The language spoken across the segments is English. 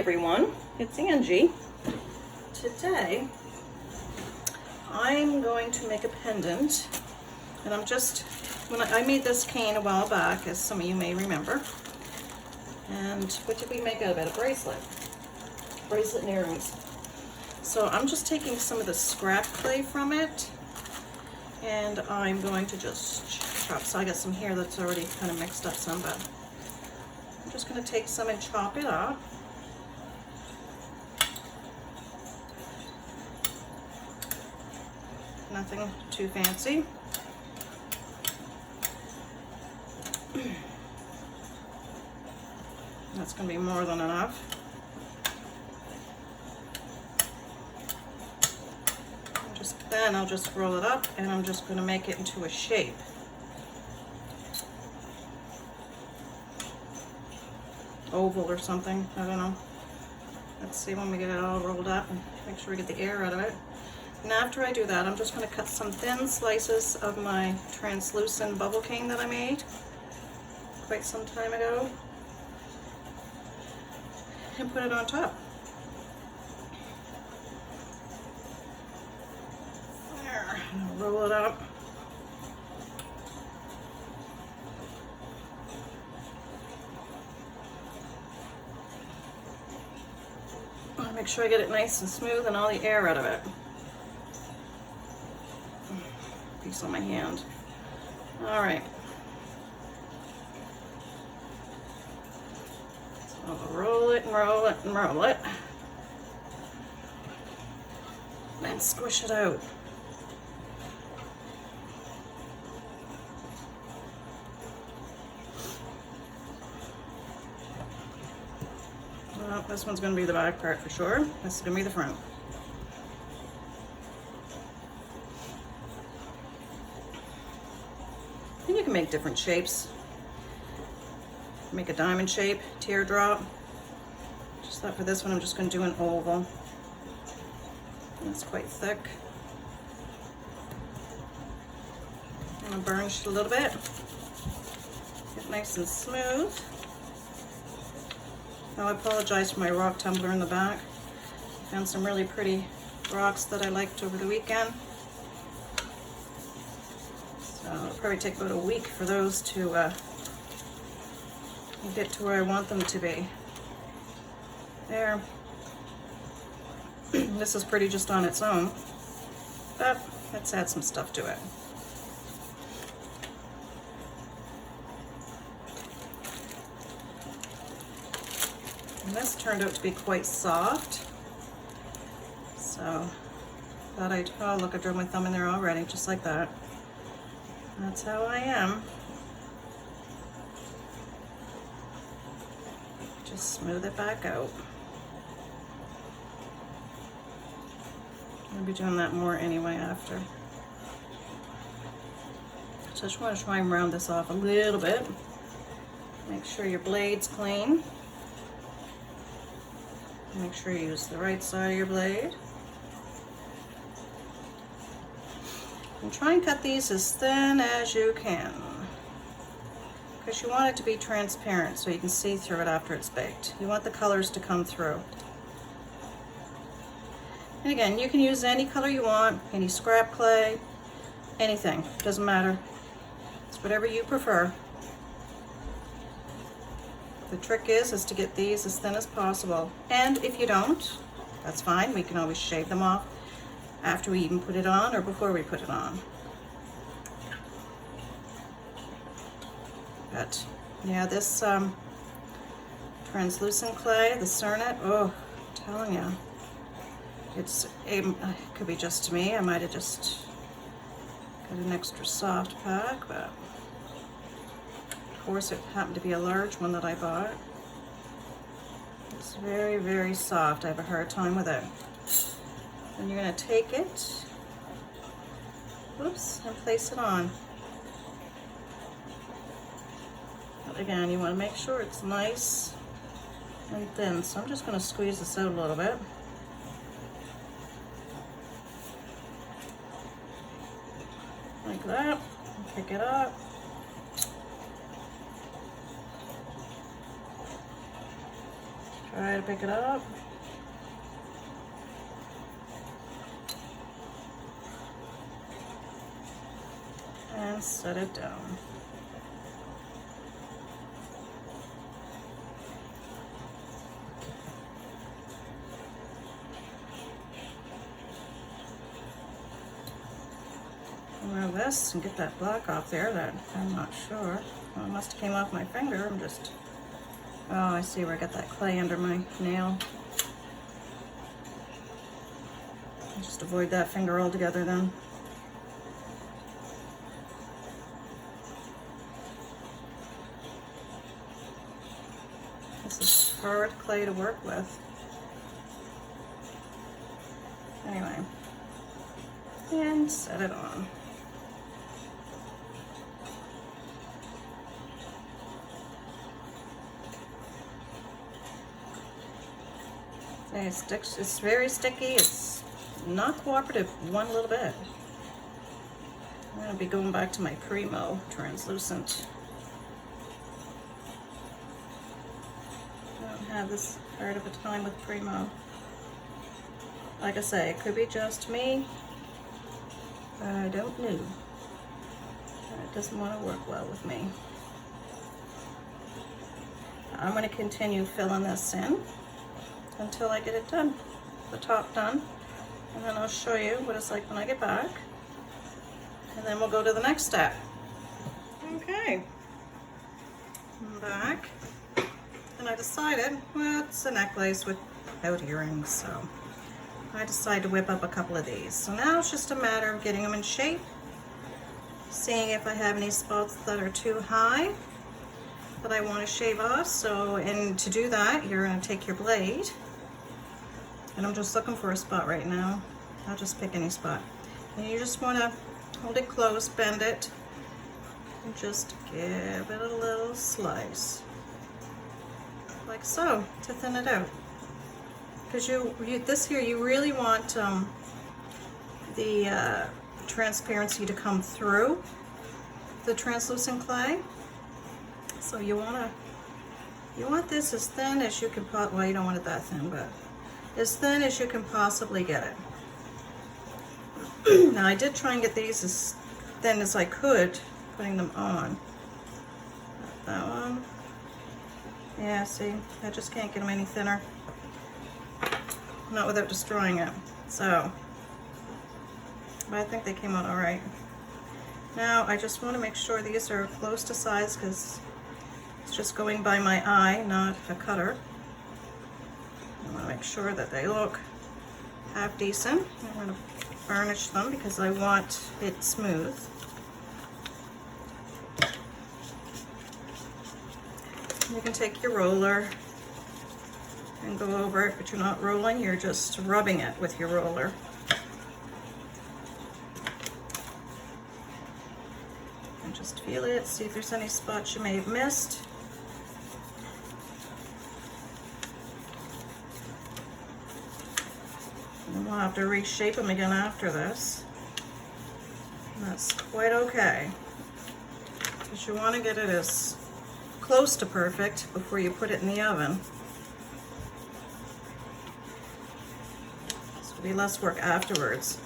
everyone, it's Angie. Today I'm going to make a pendant, and when I made this cane a while back, as some of you may remember. And what did we make out of it? A bracelet and earrings. So I'm just taking some of the scrap clay from it, and I'm going to just chop. So I got some here that's already kind of mixed up some, but I'm just going to take some and chop it up. Nothing too fancy. That's going to be more than enough. Then I'll just roll it up, and I'm just going to make it into a shape. Oval or something, I don't know. Let's see when we get it all rolled up and make sure we get the air out of it. And after I do that, I'm just going to cut some thin slices of my translucent bubble cane that I made quite some time ago and put it on top. There, roll it up. Make sure I get it nice and smooth and all the air out of it. Piece on my hand. All right. So I'll roll it and roll it and roll it. And squish it out. Well, this one's going to be the back part for sure. This is going to be the front. And you can make different shapes. Make a diamond shape, teardrop. Just thought for this one I'm just going to do an oval. It's quite thick. I'm going to burnish it a little bit. Get it nice and smooth. Now I apologize for my rock tumbler in the back. I found some really pretty rocks that I liked over the weekend. So it'll probably take about a week for those to get to where I want them to be. There. This is pretty just on its own, but let's add some stuff to it. And this turned out to be quite soft, so thought oh look, I drove my thumb in there already, just like that. That's how I am. Just smooth it back out. I'll be doing that more anyway after. So I just want to try and round this off a little bit. Make sure your blade's clean. Make sure you use the right side of your blade. And try and cut these as thin as you can, because you want it to be transparent so you can see through it after it's baked. You want the colors to come through. And again, you can use any color you want, any scrap clay, anything, doesn't matter. It's whatever you prefer. The trick is to get these as thin as possible. And if you don't, that's fine. We can always shave them off after we even put it on or before we put it on. But yeah, this translucent clay, the Cernet, oh, I'm telling you, it could be just to me. I might have just got an extra soft pack, but of course it happened to be a large one that I bought. It's very, very soft. I have a hard time with it. And you're going to take it, whoops, and place it on. But again, you want to make sure it's nice and thin. So I'm just going to squeeze this out a little bit. Like that. Pick it up. Try to pick it up. And set it down. Grab this and get that black off there. That I'm not sure. Well, it must have came off my finger. I'm just. Oh, I see where I got that clay under my nail. I'll just avoid that finger altogether then. This is hard clay to work with. Anyway, and set it on. It sticks, it's very sticky, it's not cooperative one little bit. I'm going to be going back to my Primo translucent. I don't have this hard of a time with Primo. Like I say, it could be just me. I don't know. It doesn't want to work well with me. I'm going to continue filling this in until I get it done, the top done, and then I'll show you what it's like when I get back, and then we'll go to the next step. Okay, I'm back, and I decided, well, it's a necklace without earrings, so I decided to whip up a couple of these. So now it's just a matter of getting them in shape, seeing if I have any spots that are too high that I want to shave off. So, and to do that, you're going to take your blade, and I'm just looking for a spot right now. I'll just pick any spot. And you just want to hold it close, bend it, and just give it a little slice. Like so, to thin it out. Because this here, you really want the transparency to come through the translucent clay. So you want this as thin as you can well, you don't want it that thin, but as thin as you can possibly get it. Now I did try and get these as thin as I could, putting them on. That one. Yeah, see, I just can't get them any thinner. Not without destroying it. So, but I think they came out all right. Now I just want to make sure these are close to size, because it's just going by my eye, not a cutter. I want to make sure that they look half decent. I'm going to varnish them because I want it smooth. You can take your roller and go over it, but you're not rolling, you're just rubbing it with your roller. And just feel it, see if there's any spots you may have missed. And we'll have to reshape them again after this. And that's quite okay, because you want to get it as close to perfect before you put it in the oven. So it'll be less work afterwards.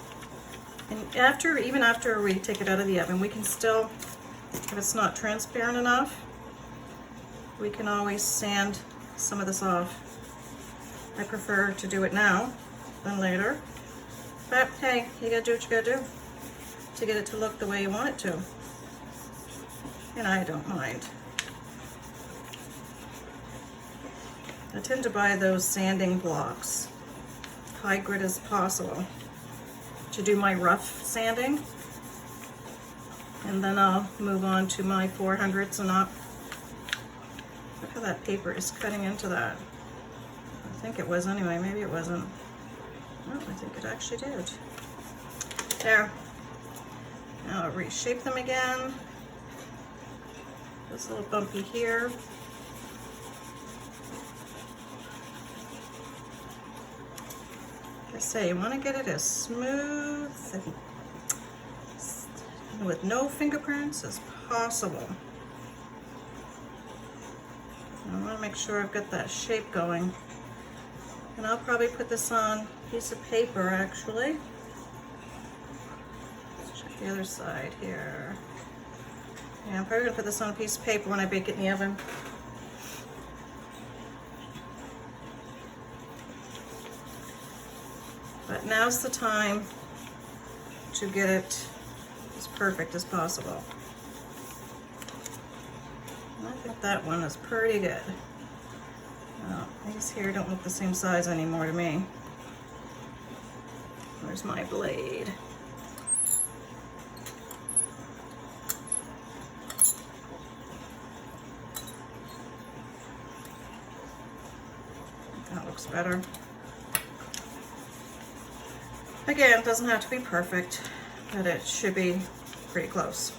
And even after we take it out of the oven, we can still, if it's not transparent enough, we can always sand some of this off. I prefer to do it now than later, but hey, you gotta do what you gotta do to get it to look the way you want it to, and I don't mind. I tend to buy those sanding blocks, high grit as possible, to do my rough sanding, and then I'll move on to my 400s and up. Look how that paper is cutting into that. I think it was anyway, maybe it wasn't. Oh, I think it actually did. There. Now I'll reshape them again. This little bumpy here. Like I say, you want to get it as smooth and with no fingerprints as possible. I want to make sure I've got that shape going. And I'll probably put this on a piece of paper actually. Let's check the other side here. Yeah, I'm probably gonna put this on a piece of paper when I bake it in the oven. But now's the time to get it as perfect as possible. And I think that one is pretty good. Oh, these here don't look the same size anymore to me. Where's my blade? That looks better. Again, it doesn't have to be perfect, but it should be pretty close.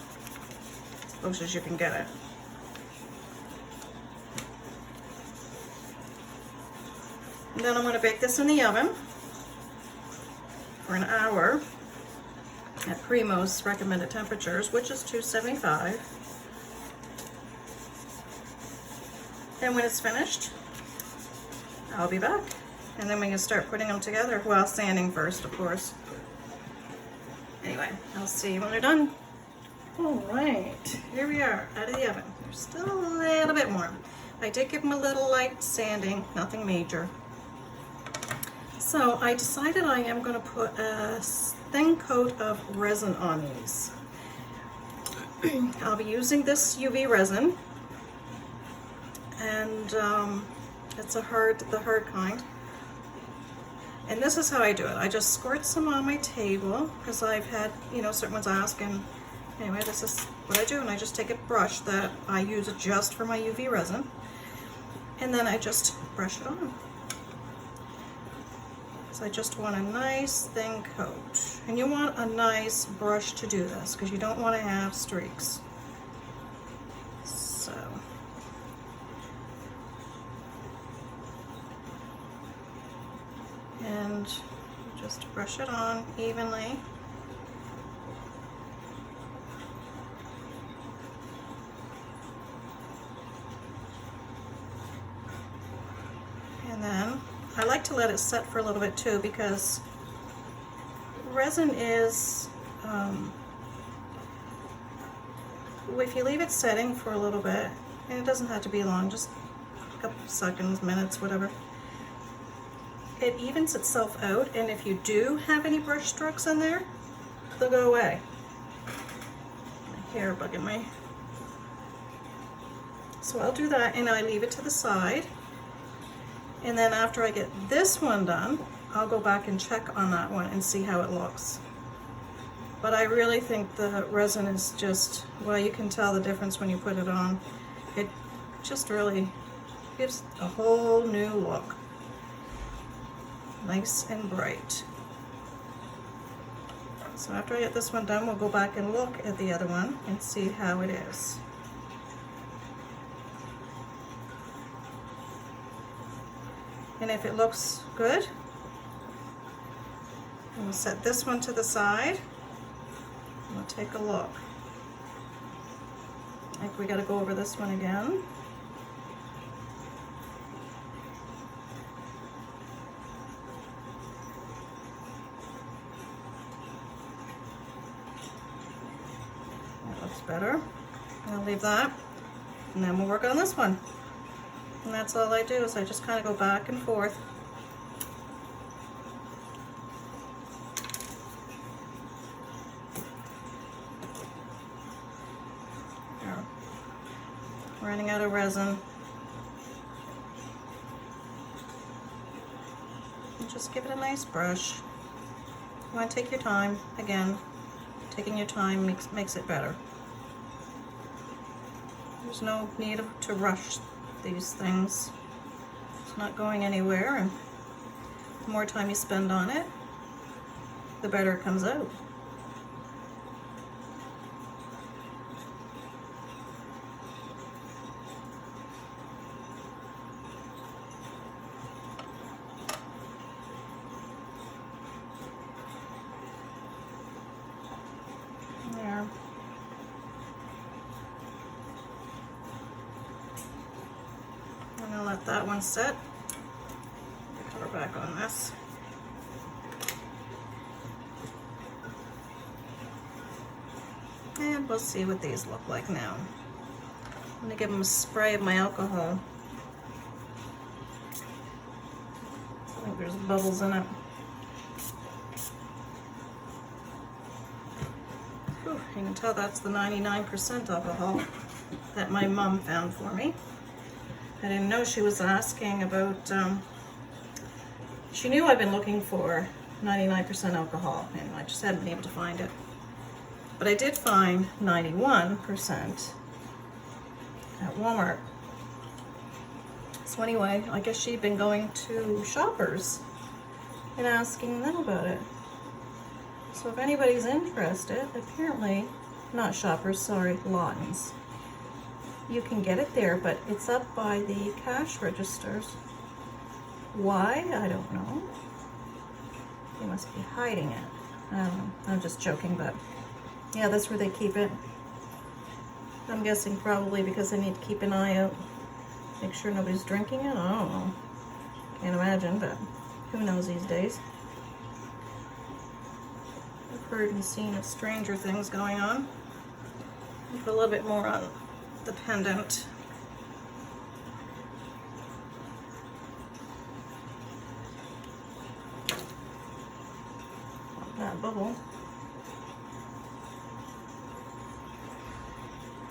As close as you can get it. And then I'm going to bake this in the oven for an hour at Primo's recommended temperatures, which is 275. And when it's finished, I'll be back. And then we can start putting them together. Well, sanding first, of course. Anyway, I'll see you when they're done. All right, here we are out of the oven. They're still a little bit warm. I did give them a little light sanding, nothing major. So I decided I am going to put a thin coat of resin on these. I'll be using this UV resin, and it's the hard kind. And this is how I do it. I just squirt some on my table because I've had, certain ones ask, and anyway, this is what I do. And I just take a brush that I use just for my UV resin, and then I just brush it on. So I just want a nice thin coat. And you want a nice brush to do this because you don't want to have streaks. So. And just brush it on evenly. And then I like to let it set for a little bit too, because resin is, if you leave it setting for a little bit, and it doesn't have to be long, just a couple seconds, minutes, whatever, it evens itself out, and if you do have any brush strokes in there, they'll go away. My hair bugging me. So I'll do that, and I leave it to the side. And then after I get this one done, I'll go back and check on that one and see how it looks. But I really think the resin is just, well, you can tell the difference when you put it on. It just really gives a whole new look. Nice and bright. So after I get this one done, we'll go back and look at the other one and see how it is. And if it looks good, we'll set this one to the side. And we'll take a look. I think we got to go over this one again. Better. I'll leave that, and then we'll work on this one. And that's all I do, is I just kind of go back and forth. There. Running out of resin. And just give it a nice brush. You want to take your time. Again, taking your time makes it better. There's no need to rush these things. It's not going anywhere, and the more time you spend on it, the better it comes out. There. I'm gonna let that one set. Put her back on this. And we'll see what these look like now. I'm going to give them a spray of my alcohol. I think there's bubbles in it. Whew, you can tell that's the 99% alcohol that my mom found for me. I didn't know she was asking about, she knew I've been looking for 99% alcohol, and I just hadn't been able to find it. But I did find 91% at Walmart. So anyway, I guess she'd been going to Shoppers and asking them about it. So if anybody's interested, apparently, not Shoppers, sorry, Lawton's. You can get it there, but it's up by the cash registers. Why? I don't know. They must be hiding it. I don't know. I'm just joking, but yeah, that's where they keep it. I'm guessing probably because they need to keep an eye out, make sure nobody's drinking it. I don't know. Can't imagine, but who knows these days. I've heard and seen of stranger things going on. I'll put a little bit more on the pendant. That bubble.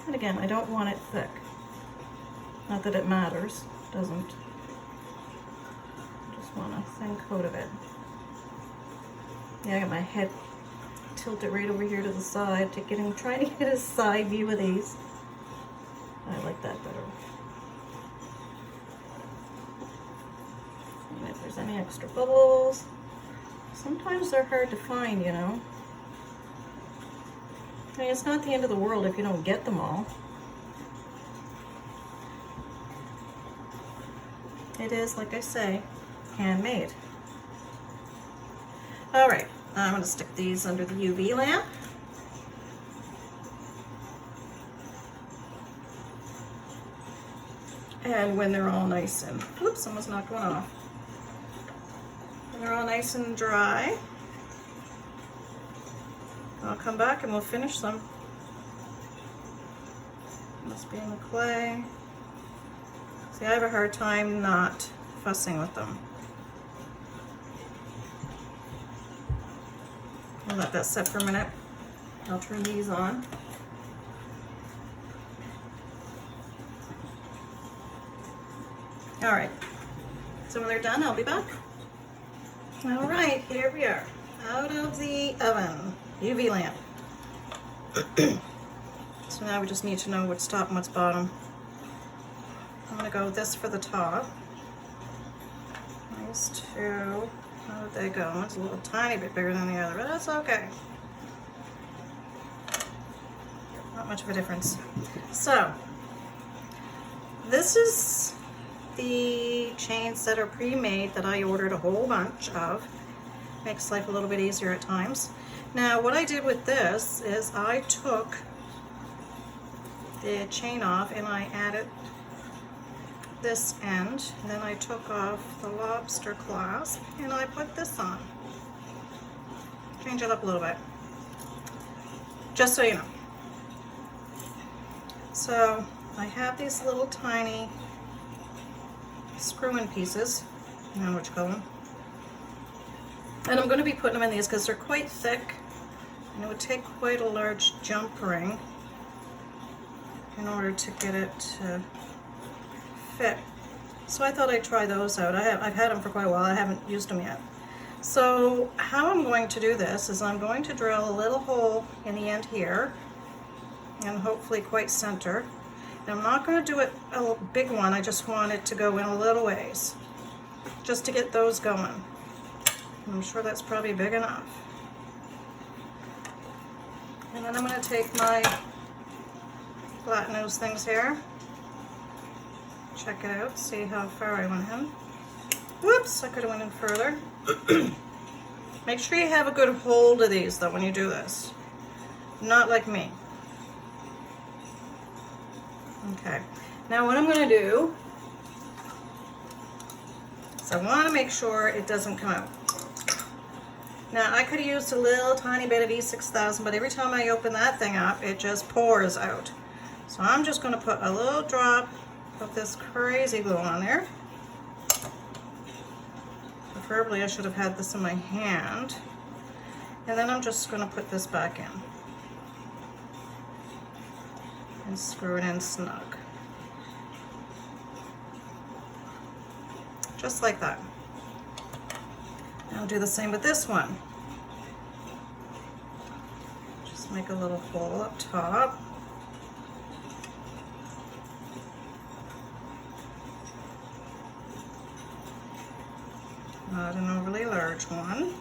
And again, I don't want it thick. Not that it matters, doesn't. I just want a thin coat of it. Yeah, I got my head tilted right over here to the side, trying to get a side view of these. I like that better. And if there's any extra bubbles, sometimes they're hard to find, you know. I mean, it's not the end of the world if you don't get them all. It is, like I say, handmade. All right, I'm going to stick these under the UV lamp. And when they're all nice and, whoops, almost knocked one off. When they're all nice and dry, I'll come back and we'll finish them. Must be in the clay. See, I have a hard time not fussing with them. I'll let that set for a minute. I'll turn these on. All right, so when they're done, I'll be back. All right, here we are, out of the oven. UV lamp. So now we just need to know what's top and what's bottom. I'm going to go with this for the top. These two, how did they go? One's a little tiny bit bigger than the other, but that's okay. Not much of a difference. So, this is the chains that are pre-made that I ordered a whole bunch of. Makes life a little bit easier at times. Now, what I did with this is I took the chain off and I added this end, and then I took off the lobster clasp and I put this on. Change it up a little bit, just so you know. So I have these little tiny screw-in pieces, I don't know what you call them. And I'm going to be putting them in these because they're quite thick, and it would take quite a large jump ring in order to get it to fit. So I thought I'd try those out. I've had them for quite a while. I haven't used them yet. So how I'm going to do this is I'm going to drill a little hole in the end here, and hopefully quite center. And I'm not going to do it a big one. I just want it to go in a little ways, just to get those going. I'm sure that's probably big enough. And then I'm going to take my flat nose things here, check it out, see how far I went in. Whoops, I could have went in further. Make sure you have a good hold of these though when you do this. Not like me. Okay, now what I'm going to do is So I want to make sure it doesn't come out. Now I could have used a little tiny bit of E6000, but every time I open that thing up, it just pours out. So I'm just going to put a little drop of this crazy glue on there. Preferably I should have had this in my hand. And then I'm just going to put this back in. And screw it in snug. Just like that. I'll do the same with this one. Just make a little hole up top. Not an overly large one.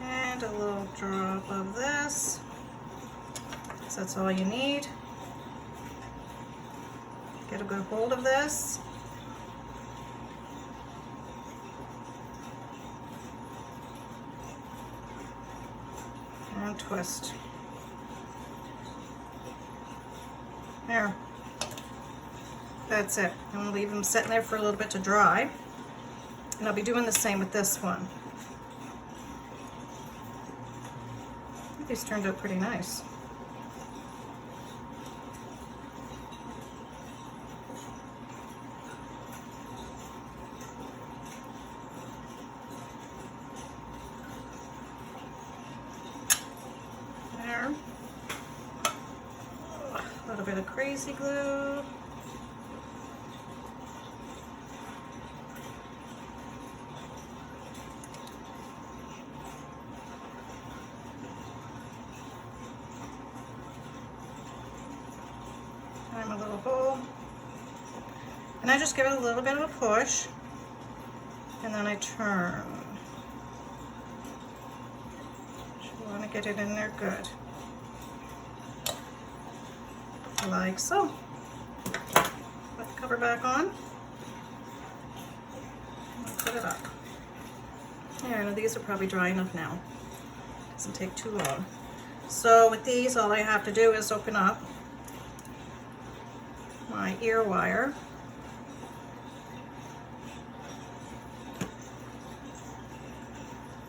And a little drop of this. So that's all you need. Get a good hold of this. And twist. There. That's it. I'm going to leave them sitting there for a little bit to dry. And I'll be doing the same with this one. I think these turned out pretty nice. A little bit of crazy glue. And a little hole. And I just give it a little bit of a push. And then I turn. You want to get it in there good. Like so. Put the cover back on. And put it up. There, now these are probably dry enough now. Doesn't take too long. So with these, all I have to do is open up my ear wire.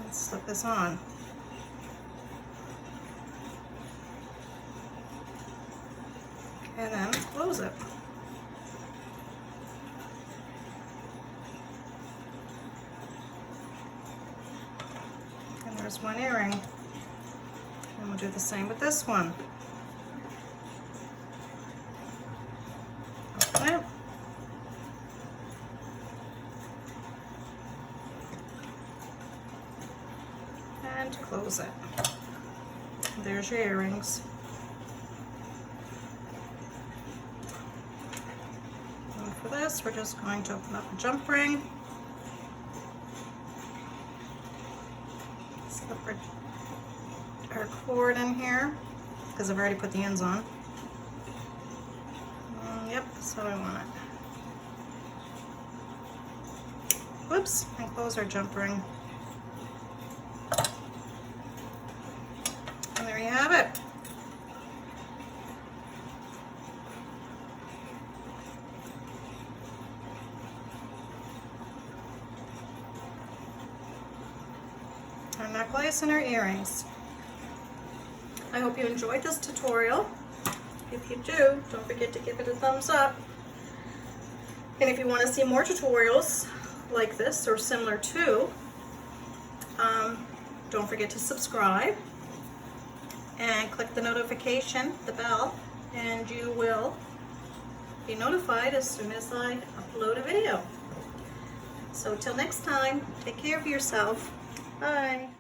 And slip this on. And then close it. And there's one earring. And we'll do the same with this one. Open it. And close it. There's your earrings. For this, we're just going to open up a jump ring, slip our cord in here, because I've already put the ends on. Yep, that's how I want it. Whoops, and close our jump ring. And there you have it. Our necklace and our earrings. I hope you enjoyed this tutorial. If you do, don't forget to give it a thumbs up. And if you want to see more tutorials like this or similar to, don't forget to subscribe and click the notification, the bell, and you will be notified as soon as I upload a video. So till next time, take care of yourself. Bye.